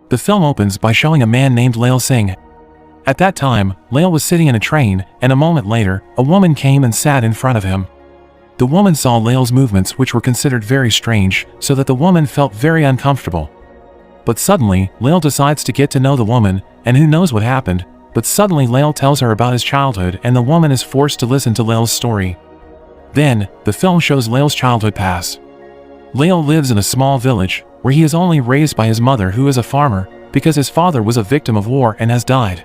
The film opens by showing a man named Lail Singh. At that time, Lail was sitting in a train, and a moment later, a woman came and sat in front of him. The woman saw Lail's movements, which were considered very strange, so that the woman felt very uncomfortable. But suddenly, Lail decides to get to know the woman, and who knows what happened, but suddenly Lail tells her about his childhood and the woman is forced to listen to Lail's story. Then, the film shows Lail's childhood past. Lail lives in a small village, where he is only raised by his mother who is a farmer, because his father was a victim of war and has died.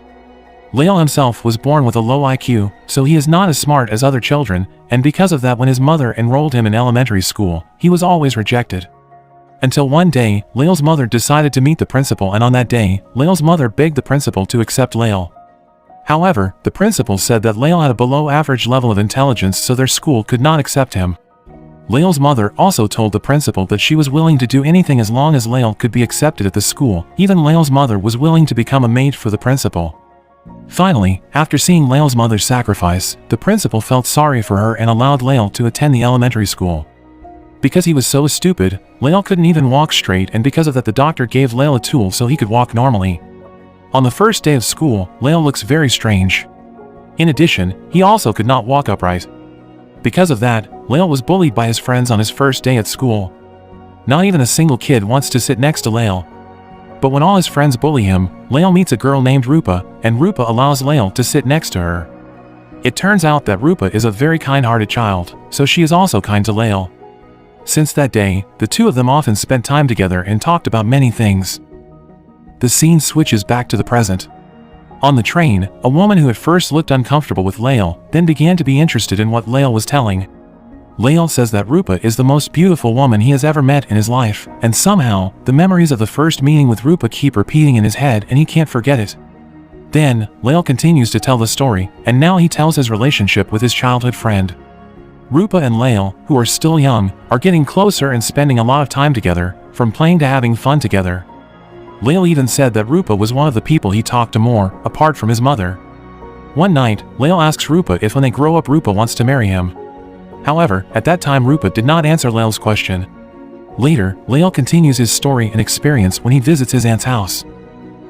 Lail himself was born with a low IQ, so he is not as smart as other children, and because of that when his mother enrolled him in elementary school, he was always rejected. Until one day, Lail's mother decided to meet the principal, and on that day, Lail's mother begged the principal to accept Lail. However, the principal said that Lail had a below-average level of intelligence, so their school could not accept him. Lail's mother also told the principal that she was willing to do anything as long as Lail could be accepted at the school. Even Lail's mother was willing to become a maid for the principal. Finally, after seeing Lail's mother's sacrifice, the principal felt sorry for her and allowed Lail to attend the elementary school. Because he was so stupid, Lail couldn't even walk straight, and because of that the doctor gave Lail a tool so he could walk normally. On the first day of school, Lail looks very strange. In addition, he also could not walk upright. Because of that, Lail was bullied by his friends on his first day at school. Not even a single kid wants to sit next to Lail. But when all his friends bully him, Lail meets a girl named Rupa, and Rupa allows Lail to sit next to her. It turns out that Rupa is a very kind-hearted child, so she is also kind to Lail. Since that day, the two of them often spent time together and talked about many things. The scene switches back to the present. On the train, a woman who at first looked uncomfortable with Lail, then began to be interested in what Lail was telling. Lail says that Rupa is the most beautiful woman he has ever met in his life, and somehow, the memories of the first meeting with Rupa keep repeating in his head and he can't forget it. Then, Lail continues to tell the story, and now he tells his relationship with his childhood friend. Rupa and Lail, who are still young, are getting closer and spending a lot of time together, from playing to having fun together. Lail even said that Rupa was one of the people he talked to more, apart from his mother. One night, Lail asks Rupa if when they grow up Rupa wants to marry him. However, at that time Rupa did not answer Lail's question. Later, Lail continues his story and experience when he visits his aunt's house.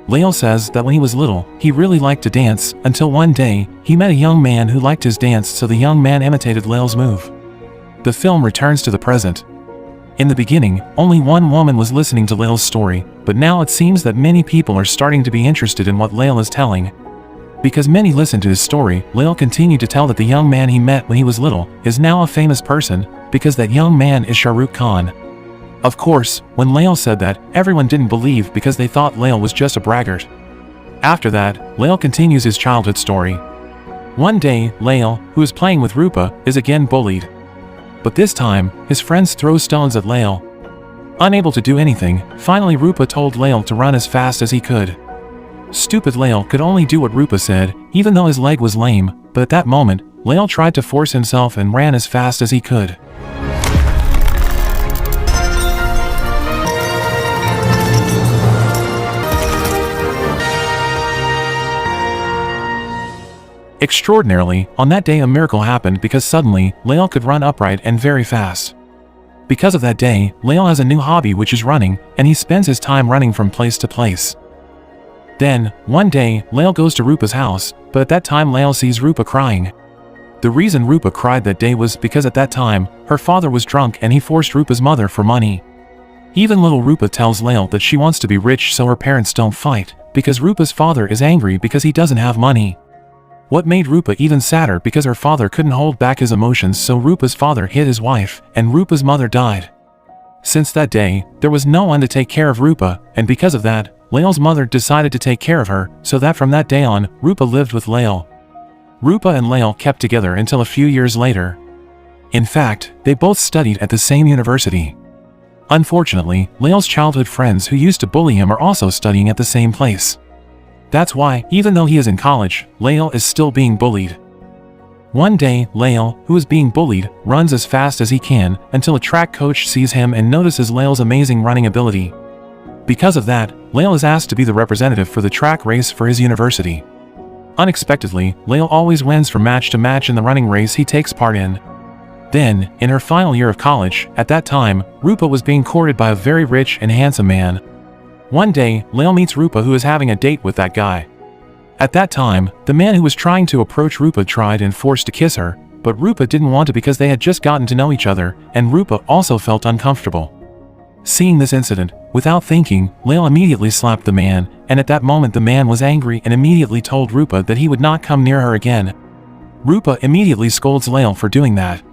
Lail says that when he was little, he really liked to dance, until one day, he met a young man who liked his dance, so the young man imitated Lail's move. The film returns to the present. In the beginning, only one woman was listening to Lail's story, but now it seems that many people are starting to be interested in what Lail is telling. Because many listened to his story, Lail continued to tell that the young man he met when he was little is now a famous person, because that young man is Shah Rukh Khan. Of course, when Lail said that, everyone didn't believe because they thought Lail was just a braggart. After that, Lail continues his childhood story. One day, Lail, who is playing with Rupa, is again bullied. But this time, his friends throw stones at Lail. Unable to do anything, finally Rupa told Lail to run as fast as he could. Stupid Lail could only do what Rupa said, even though his leg was lame, but at that moment, Lail tried to force himself and ran as fast as he could. Extraordinarily, on that day a miracle happened because suddenly, Lail could run upright and very fast. Because of that day, Lail has a new hobby which is running, and he spends his time running from place to place. Then, one day, Lail goes to Rupa's house, but at that time Lail sees Rupa crying. The reason Rupa cried that day was because at that time, her father was drunk and he forced Rupa's mother for money. Even little Rupa tells Lail that she wants to be rich so her parents don't fight, because Rupa's father is angry because he doesn't have money. What made Rupa even sadder because her father couldn't hold back his emotions, so Rupa's father hit his wife, and Rupa's mother died. Since that day, there was no one to take care of Rupa, and because of that, Lail's mother decided to take care of her, so that from that day on, Rupa lived with Lail. Rupa and Lail kept together until a few years later. In fact, they both studied at the same university. Unfortunately, Lail's childhood friends who used to bully him are also studying at the same place. That's why, even though he is in college, Lail is still being bullied. One day, Lail, who is being bullied, runs as fast as he can, until a track coach sees him and notices Lail's amazing running ability. Because of that, Lail is asked to be the representative for the track race for his university. Unexpectedly, Lail always wins from match to match in the running race he takes part in. Then, in her final year of college, at that time, Rupa was being courted by a very rich and handsome man. One day, Lael meets Rupa, who is having a date with that guy. At that time, the man who was trying to approach Rupa tried and forced to kiss her, but Rupa didn't want to because they had just gotten to know each other, and Rupa also felt uncomfortable. Seeing this incident, without thinking, Lael immediately slapped the man, and at that moment the man was angry and immediately told Rupa that he would not come near her again. Rupa immediately scolds Lael for doing that.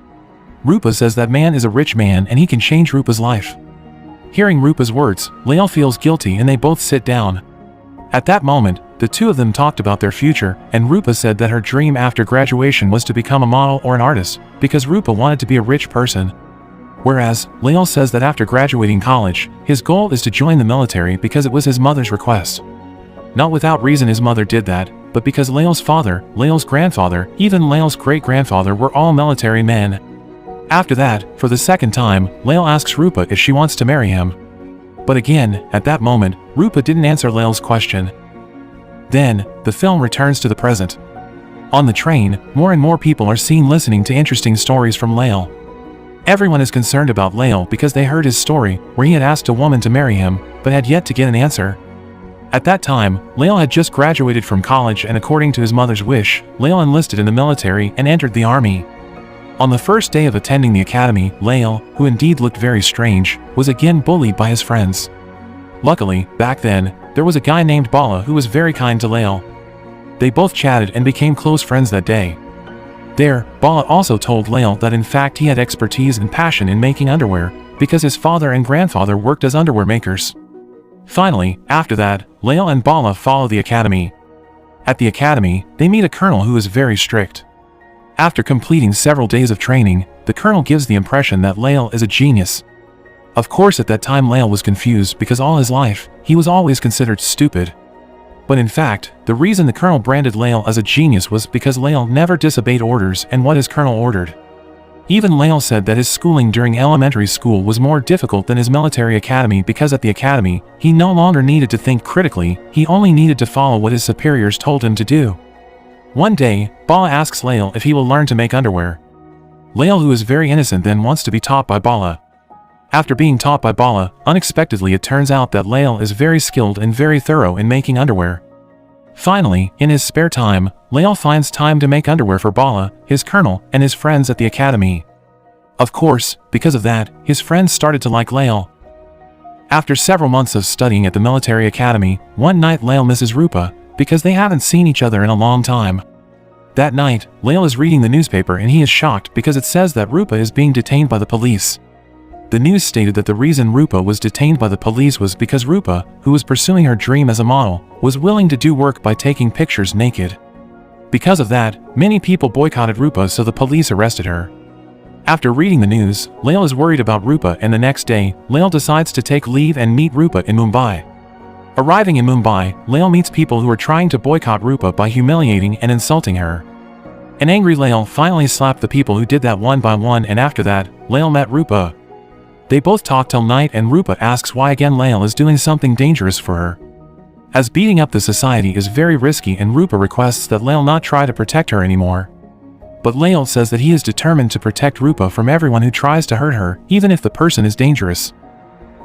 Rupa says that man is a rich man and he can change Rupa's life. Hearing Rupa's words, Lael feels guilty and they both sit down. At that moment, the two of them talked about their future, and Rupa said that her dream after graduation was to become a model or an artist, because Rupa wanted to be a rich person. Whereas, Lael says that after graduating college, his goal is to join the military because it was his mother's request. Not without reason his mother did that, but because Lael's father, Lael's grandfather, even Lael's great-grandfather were all military men. After that, for the second time, Lael asks Rupa if she wants to marry him. But again, at that moment, Rupa didn't answer Lael's question. Then, the film returns to the present. On the train, more and more people are seen listening to interesting stories from Lael. Everyone is concerned about Lael because they heard his story, where he had asked a woman to marry him, but had yet to get an answer. At that time, Lael had just graduated from college, and according to his mother's wish, Lael enlisted in the military and entered the army. On the first day of attending the academy, Lael, who indeed looked very strange, was again bullied by his friends. Luckily, back then, there was a guy named Bala who was very kind to Lael. They both chatted and became close friends that day. There, Bala also told Lael that in fact he had expertise and passion in making underwear, because his father and grandfather worked as underwear makers. Finally, after that, Lael and Bala follow the academy. At the academy, they meet a colonel who is very strict. After completing several days of training, the colonel gives the impression that Lael is a genius. Of course, at that time Lael was confused because all his life, he was always considered stupid. But in fact, the reason the colonel branded Lael as a genius was because Lael never disobeyed orders and what his colonel ordered. Even Lael said that his schooling during elementary school was more difficult than his military academy because at the academy, he no longer needed to think critically, he only needed to follow what his superiors told him to do. One day, Bala asks Lael if he will learn to make underwear. Lael, who is very innocent, then wants to be taught by Bala. After being taught by Bala, unexpectedly it turns out that Lael is very skilled and very thorough in making underwear. Finally, in his spare time, Lael finds time to make underwear for Bala, his colonel, and his friends at the academy. Of course, because of that, his friends started to like Lael. After several months of studying at the military academy, one night Lael misses Rupa, because they haven't seen each other in a long time. That night, Lael is reading the newspaper and he is shocked because it says that Rupa is being detained by the police. The news stated that the reason Rupa was detained by the police was because Rupa, who was pursuing her dream as a model, was willing to do work by taking pictures naked. Because of that, many people boycotted Rupa, so the police arrested her. After reading the news, Lael is worried about Rupa, and the next day, Lael decides to take leave and meet Rupa in Mumbai. Arriving in Mumbai, Lael meets people who are trying to boycott Rupa by humiliating and insulting her. An angry Lael finally slapped the people who did that one by one, and after that, Lael met Rupa. They both talk till night, and Rupa asks why again Lael is doing something dangerous for her. As beating up the society is very risky, and Rupa requests that Lael not try to protect her anymore. But Lael says that he is determined to protect Rupa from everyone who tries to hurt her, even if the person is dangerous.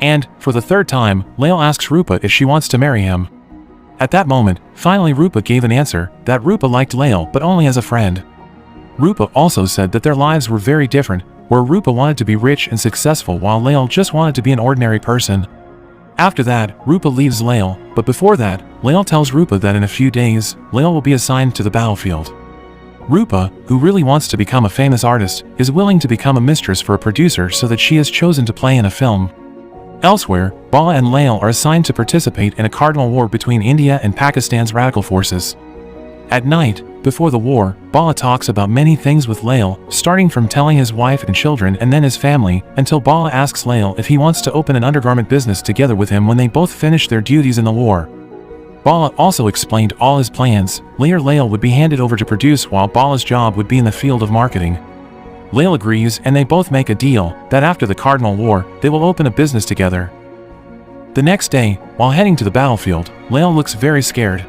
And, for the third time, Lael asks Rupa if she wants to marry him. At that moment, finally Rupa gave an answer, that Rupa liked Lael but only as a friend. Rupa also said that their lives were very different, where Rupa wanted to be rich and successful while Lael just wanted to be an ordinary person. After that, Rupa leaves Lael, but before that, Lael tells Rupa that in a few days, Lael will be assigned to the battlefield. Rupa, who really wants to become a famous artist, is willing to become a mistress for a producer so that she is chosen to play in a film. Elsewhere, Bala and Lael are assigned to participate in a cardinal war between India and Pakistan's radical forces. At night, before the war, Bala talks about many things with Lael, starting from telling his wife and children and then his family, until Bala asks Lael if he wants to open an undergarment business together with him when they both finish their duties in the war. Bala also explained all his plans. Later Lael would be handed over to produce while Bala's job would be in the field of marketing. Lael agrees and they both make a deal that after the Cardinal War, they will open a business together. The next day, while heading to the battlefield, Lael looks very scared.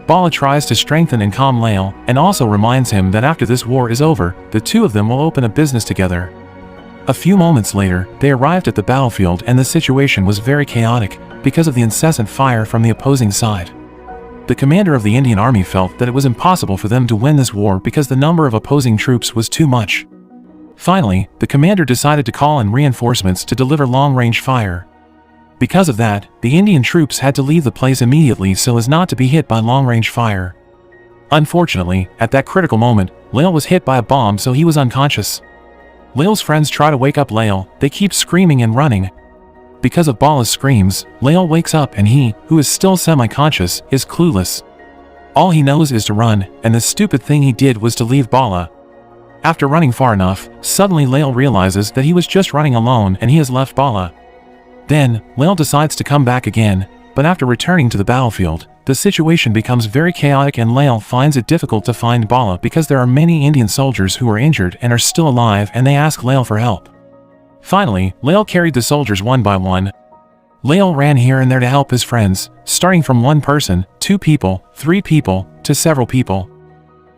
Bala tries to strengthen and calm Lael, and also reminds him that after this war is over, the two of them will open a business together. A few moments later, they arrived at the battlefield and the situation was very chaotic because of the incessant fire from the opposing side. The commander of the Indian army felt that it was impossible for them to win this war because the number of opposing troops was too much. Finally, the commander decided to call in reinforcements to deliver long-range fire. Because of that, the Indian troops had to leave the place immediately so as not to be hit by long-range fire. Unfortunately, at that critical moment, Lael was hit by a bomb, so he was unconscious. Lael's friends try to wake up Lael. They keep screaming and running. Because of Bala's screams, Lael wakes up and he, who is still semi-conscious, is clueless. All he knows is to run, and the stupid thing he did was to leave Bala. After running far enough, suddenly Lael realizes that he was just running alone and he has left Bala. Then, Lael decides to come back again, but after returning to the battlefield, the situation becomes very chaotic and Lael finds it difficult to find Bala because there are many Indian soldiers who are injured and are still alive and they ask Lael for help. Finally, Lael carried the soldiers one by one. Lael ran here and there to help his friends, starting from one person, 2 people, 3 people, to several people.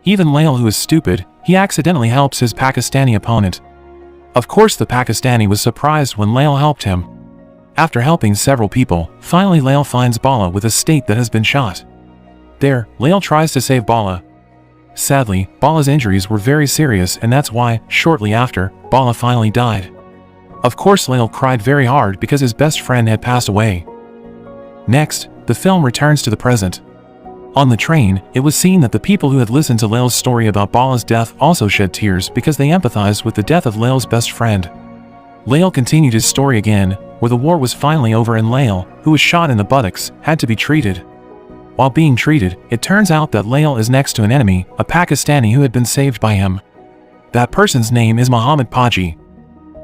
Even Lael, who is stupid, he accidentally helps his Pakistani opponent. Of course the Pakistani was surprised when Lael helped him. After helping several people, finally Lael finds Bala with a state that has been shot. There, Lael tries to save Bala. Sadly, Bala's injuries were very serious and that's why, shortly after, Bala finally died. Of course Lael cried very hard because his best friend had passed away. Next, the film returns to the present. On the train, it was seen that the people who had listened to Lael's story about Bala's death also shed tears because they empathized with the death of Lael's best friend. Lael continued his story again, where the war was finally over and Lael, who was shot in the buttocks, had to be treated. While being treated, it turns out that Lael is next to an enemy, a Pakistani who had been saved by him. That person's name is Muhammad Paji.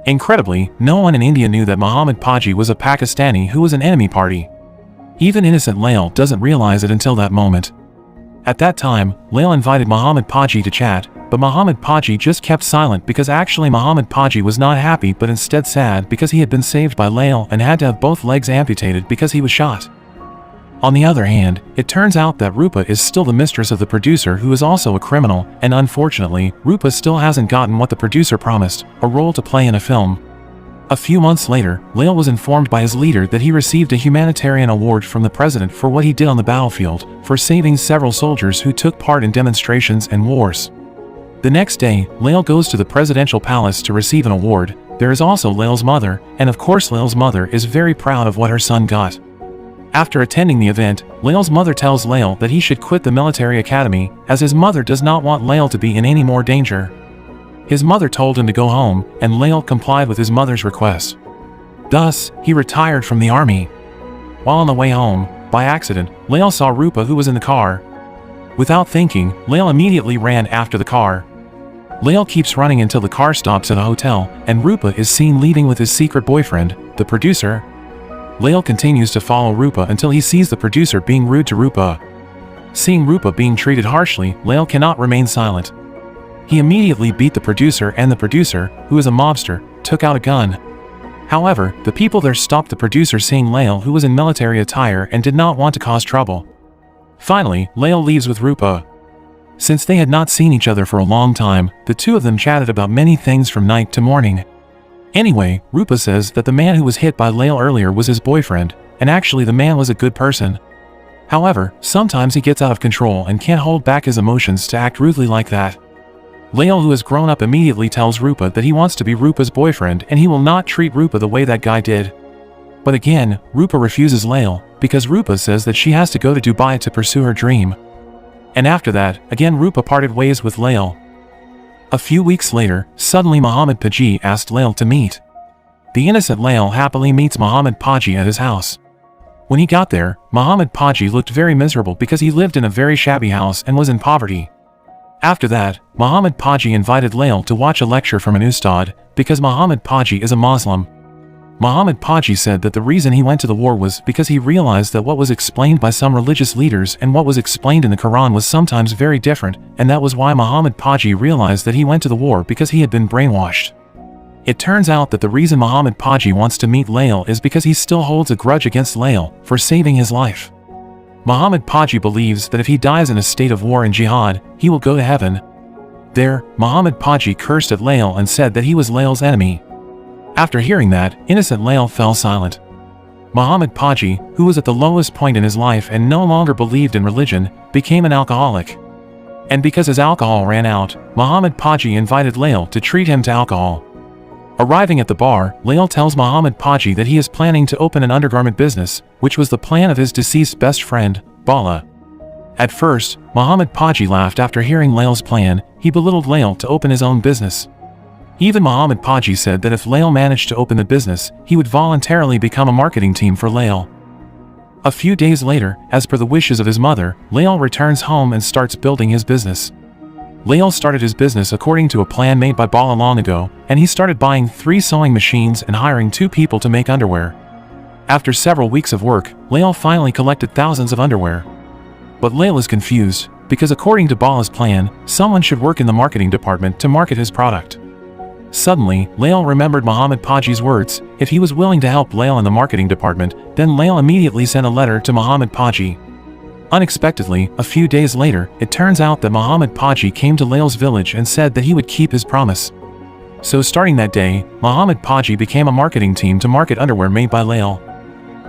Incredibly, no one in India knew that Muhammad Paji was a Pakistani who was an enemy party. Even innocent Lael doesn't realize it until that moment. At that time, Lael invited Muhammad Paji to chat, but Muhammad Paji just kept silent because actually Muhammad Paji was not happy but instead sad because he had been saved by Lael and had to have both legs amputated because he was shot. On the other hand, it turns out that Rupa is still the mistress of the producer who is also a criminal, and unfortunately, Rupa still hasn't gotten what the producer promised, a role to play in a film. A few months later, Lael was informed by his leader that he received a humanitarian award from the president for what he did on the battlefield, for saving several soldiers who took part in demonstrations and wars. The next day, Lael goes to the presidential palace to receive an award. There is also Lael's mother, and of course Lael's mother is very proud of what her son got. After attending the event, Lael's mother tells Lael that he should quit the military academy, as his mother does not want Lael to be in any more danger. His mother told him to go home, and Lael complied with his mother's request. Thus, he retired from the army. While on the way home, by accident, Lael saw Rupa who was in the car. Without thinking, Lael immediately ran after the car. Lael keeps running until the car stops at a hotel, and Rupa is seen leaving with his secret boyfriend, the producer. Lael continues to follow Rupa until he sees the producer being rude to Rupa. Seeing Rupa being treated harshly, Lael cannot remain silent. He immediately beat the producer, and the producer, who is a mobster, took out a gun. However, the people there stopped the producer, seeing Lael who was in military attire and did not want to cause trouble. Finally, Lael leaves with Rupa. Since they had not seen each other for a long time, the two of them chatted about many things from night to morning. Anyway, Rupa says that the man who was hit by Lael earlier was his boyfriend, and actually the man was a good person. However, sometimes he gets out of control and can't hold back his emotions to act rudely like that. Lael, who has grown up, immediately tells Rupa that he wants to be Rupa's boyfriend and he will not treat Rupa the way that guy did. But again, Rupa refuses Lael, because Rupa says that she has to go to Dubai to pursue her dream. And after that, again Rupa parted ways with Lael. A few weeks later, suddenly Muhammad Paji asked Lael to meet. The innocent Lael happily meets Muhammad Paji at his house. When he got there, Muhammad Paji looked very miserable because he lived in a very shabby house and was in poverty. After that, Muhammad Paji invited Lael to watch a lecture from an ustad, because Muhammad Paji is a Muslim. Muhammad Paji said that the reason he went to the war was because he realized that what was explained by some religious leaders and what was explained in the Quran was sometimes very different, and that was why Muhammad Paji realized that he went to the war because he had been brainwashed. It turns out that the reason Muhammad Paji wants to meet Lael is because he still holds a grudge against Lael for saving his life. Muhammad Paji believes that if he dies in a state of war and jihad, he will go to heaven. There, Muhammad Paji cursed at Lael and said that he was Lael's enemy. After hearing that, innocent Lael fell silent. Muhammad Paji, who was at the lowest point in his life and no longer believed in religion, became an alcoholic. And because his alcohol ran out, Muhammad Paji invited Lael to treat him to alcohol. Arriving at the bar, Lael tells Muhammad Paji that he is planning to open an undergarment business, which was the plan of his deceased best friend, Bala. At first, Muhammad Paji laughed after hearing Lael's plan. He belittled Lael to open his own business. Even Muhammad Paji said that if Lael managed to open the business, he would voluntarily become a marketing team for Lael. A few days later, as per the wishes of his mother, Lael returns home and starts building his business. Lael started his business according to a plan made by Bala long ago, and he started buying 3 sewing machines and hiring 2 people to make underwear. After several weeks of work, Lael finally collected thousands of underwear. But Lael is confused, because according to Bala's plan, someone should work in the marketing department to market his product. Suddenly, Lael remembered Muhammad Paji's words. If he was willing to help Lael in the marketing department, then Lael immediately sent a letter to Muhammad Paji. Unexpectedly, a few days later, it turns out that Muhammad Paji came to Lael's village and said that he would keep his promise. So starting that day, Muhammad Paji became a marketing team to market underwear made by Lael.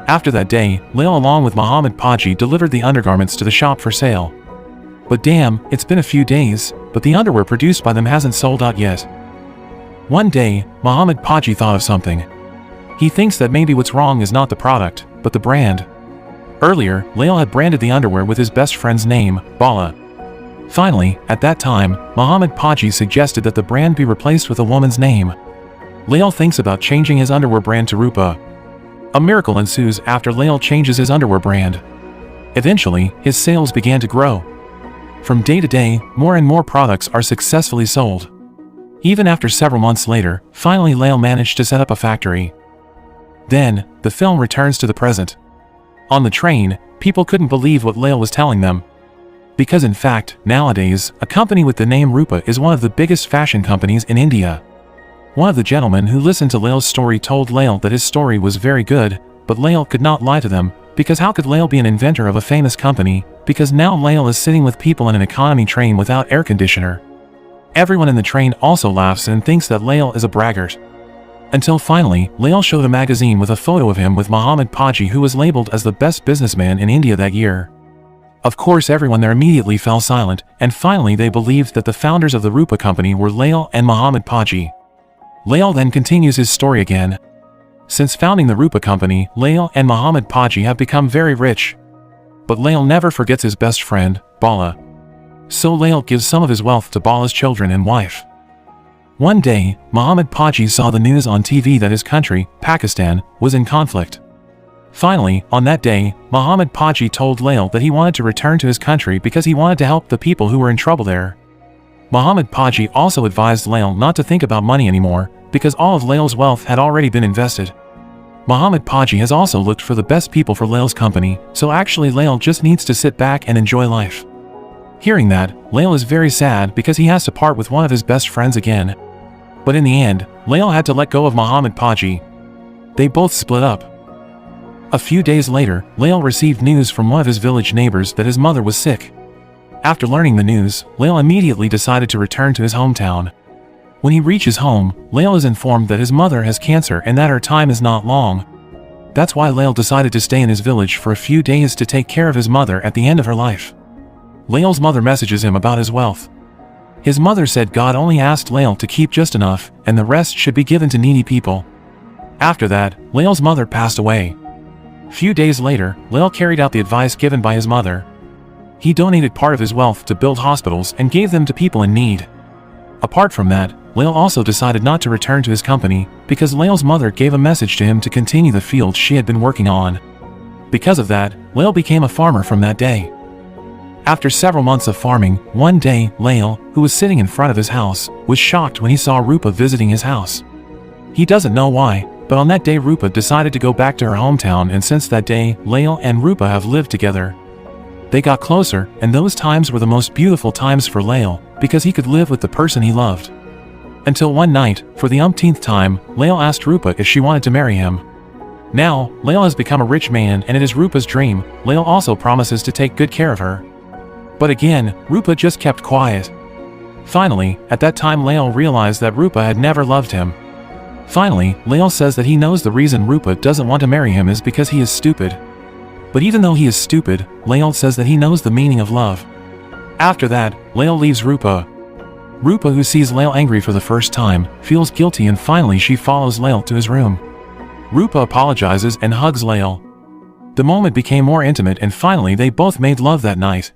After that day, Lael along with Muhammad Paji delivered the undergarments to the shop for sale. But damn, it's been a few days, but the underwear produced by them hasn't sold out yet. One day, Muhammad Paji thought of something. He thinks that maybe what's wrong is not the product, but the brand. Earlier, Lael had branded the underwear with his best friend's name, Bala. Finally, at that time, Muhammad Paji suggested that the brand be replaced with a woman's name. Lael thinks about changing his underwear brand to Rupa. A miracle ensues after Lael changes his underwear brand. Eventually, his sales began to grow. From day to day, more and more products are successfully sold. Even after several months later, finally Lael managed to set up a factory. Then, the film returns to the present. On the train, people couldn't believe what Lael was telling them. Because in fact, nowadays, a company with the name Rupa is one of the biggest fashion companies in India. One of the gentlemen who listened to Lael's story told Lael that his story was very good, but Lael could not lie to them, because how could Lael be an inventor of a famous company, because now Lael is sitting with people in an economy train without air conditioner. Everyone in the train also laughs and thinks that Lael is a braggart. Until finally, Lael showed a magazine with a photo of him with Muhammad Paji, who was labeled as the best businessman in India that year. Of course, everyone there immediately fell silent, and finally they believed that the founders of the Rupa company were Lael and Muhammad Paji. Lael then continues his story again. Since founding the Rupa company, Lael and Muhammad Paji have become very rich. But Lael never forgets his best friend, Bala. So Lael gives some of his wealth to Bala's children and wife. One day, Muhammad Paji saw the news on TV that his country, Pakistan, was in conflict. Finally, on that day, Muhammad Paji told Lael that he wanted to return to his country because he wanted to help the people who were in trouble there. Muhammad Paji also advised Lael not to think about money anymore, because all of Lael's wealth had already been invested. Muhammad Paji has also looked for the best people for Lael's company, so actually Lael just needs to sit back and enjoy life. Hearing that, Lael is very sad because he has to part with one of his best friends again. But in the end, Lael had to let go of Muhammad Paji. They both split up. A few days later, Lael received news from one of his village neighbors that his mother was sick. After learning the news, Lael immediately decided to return to his hometown. When he reaches home, Lael is informed that his mother has cancer and that her time is not long. That's why Lael decided to stay in his village for a few days to take care of his mother at the end of her life. Lael's mother messages him about his wealth. His mother said God only asked Lael to keep just enough, and the rest should be given to needy people. After that, Lael's mother passed away. Few days later, Lael carried out the advice given by his mother. He donated part of his wealth to build hospitals and gave them to people in need. Apart from that, Lael also decided not to return to his company, because Lael's mother gave a message to him to continue the field she had been working on. Because of that, Lael became a farmer from that day. After several months of farming, one day, Lael, who was sitting in front of his house, was shocked when he saw Rupa visiting his house. He doesn't know why, but on that day Rupa decided to go back to her hometown, and since that day, Lael and Rupa have lived together. They got closer, and those times were the most beautiful times for Lael, because he could live with the person he loved. Until one night, for the umpteenth time, Lael asked Rupa if she wanted to marry him. Now, Lael has become a rich man and it is Rupa's dream. Lael also promises to take good care of her. But again, Rupa just kept quiet. Finally, at that time Lael realized that Rupa had never loved him. Finally, Lael says that he knows the reason Rupa doesn't want to marry him is because he is stupid. But even though he is stupid, Lael says that he knows the meaning of love. After that, Lael leaves Rupa. Rupa, who sees Lael angry for the first time, feels guilty and finally she follows Lael to his room. Rupa apologizes and hugs Lael. The moment became more intimate and finally they both made love that night.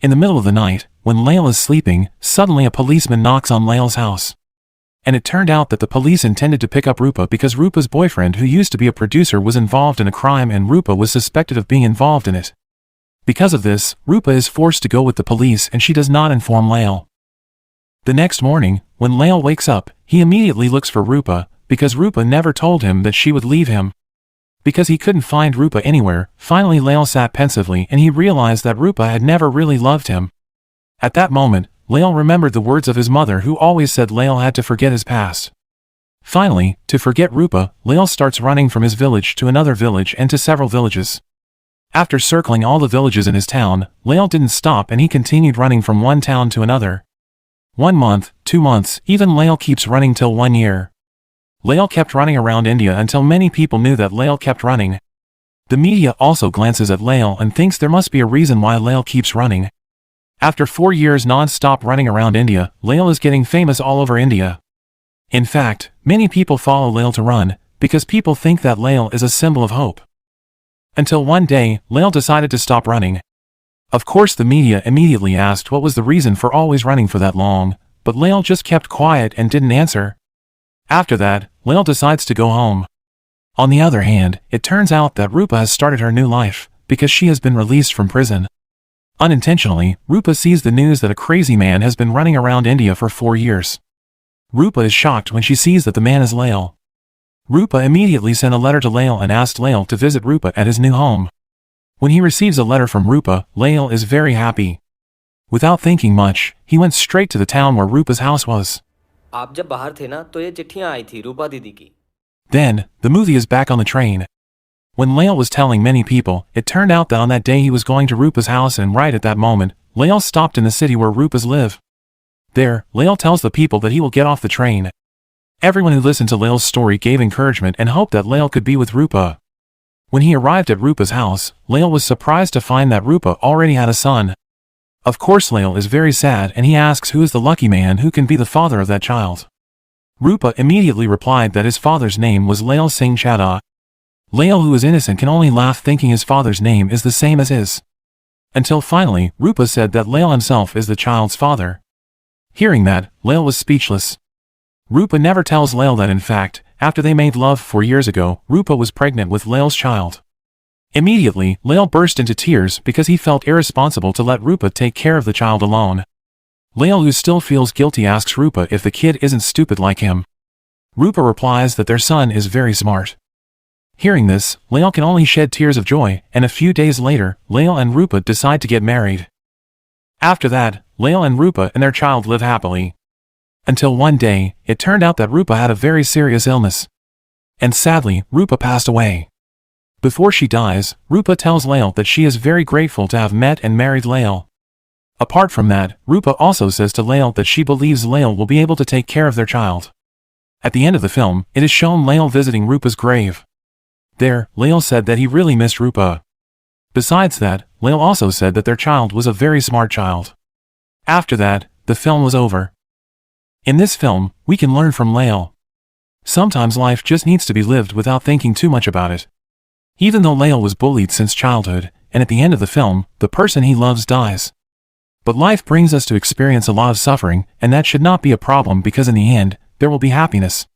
In the middle of the night, when Lael is sleeping, suddenly a policeman knocks on Lael's house. And it turned out that the police intended to pick up Rupa because Rupa's boyfriend, who used to be a producer, was involved in a crime and Rupa was suspected of being involved in it. Because of this, Rupa is forced to go with the police and she does not inform Lael. The next morning, when Lael wakes up, he immediately looks for Rupa, because Rupa never told him that she would leave him. Because he couldn't find Rupa anywhere, finally Lael sat pensively and he realized that Rupa had never really loved him. At that moment, Lael remembered the words of his mother, who always said Lael had to forget his past. Finally, to forget Rupa, Lael starts running from his village to another village and to several villages. After circling all the villages in his town, Lael didn't stop and he continued running from one town to another. 1 month, 2 months, even Lael keeps running till 1 year. Lael kept running around India until many people knew that Lael kept running. The media also glances at Lael and thinks there must be a reason why Lael keeps running. After 4 years non-stop running around India, Lael is getting famous all over India. In fact, many people follow Lael to run, because people think that Lael is a symbol of hope. Until one day, Lael decided to stop running. Of course the media immediately asked what was the reason for always running for that long, but Lael just kept quiet and didn't answer. After that, Lael decides to go home. On the other hand, it turns out that Rupa has started her new life, because she has been released from prison. Unintentionally, Rupa sees the news that a crazy man has been running around India for 4 years. Rupa is shocked when she sees that the man is Lael. Rupa immediately sent a letter to Lael and asked Lael to visit Rupa at his new home. When he receives a letter from Rupa, Lael is very happy. Without thinking much, he went straight to the town where Rupa's house was. आप जब बाहर थे ना तो ये चिट्ठियां आई थी रूपा दीदी की. Then, the movie is back on the train. When Lael was telling many people, it turned out that on that day he was going to Rupa's house and right at that moment, Lael stopped in the city where Rupas live. There, Lael tells the people that he will get off the train. Everyone who listened to Lael's story gave encouragement and hoped that Lael could be with Rupa. When he arrived at Rupa's house, Lael was surprised to find that Rupa already had a son. Of course Lael is very sad and he asks who is the lucky man who can be the father of that child. Rupa immediately replied that his father's name was Lael Singh Chadha. Lael, who is innocent, can only laugh thinking his father's name is the same as his. Until finally, Rupa said that Lael himself is the child's father. Hearing that, Lael was speechless. Rupa never tells Lael that in fact, after they made love 4 years ago, Rupa was pregnant with Lael's child. Immediately, Lael burst into tears because he felt irresponsible to let Rupa take care of the child alone. Lael, who still feels guilty, asks Rupa if the kid isn't stupid like him. Rupa replies that their son is very smart. Hearing this, Lael can only shed tears of joy, and a few days later, Lael and Rupa decide to get married. After that, Lael and Rupa and their child live happily. Until one day, it turned out that Rupa had a very serious illness. And sadly, Rupa passed away. Before she dies, Rupa tells Lael that she is very grateful to have met and married Lael. Apart from that, Rupa also says to Lael that she believes Lael will be able to take care of their child. At the end of the film, it is shown Lael visiting Rupa's grave. There, Lael said that he really missed Rupa. Besides that, Lael also said that their child was a very smart child. After that, the film was over. In this film, we can learn from Lael. Sometimes life just needs to be lived without thinking too much about it. Even though Lael was bullied since childhood, and at the end of the film, the person he loves dies. But life brings us to experience a lot of suffering, and that should not be a problem because in the end, there will be happiness.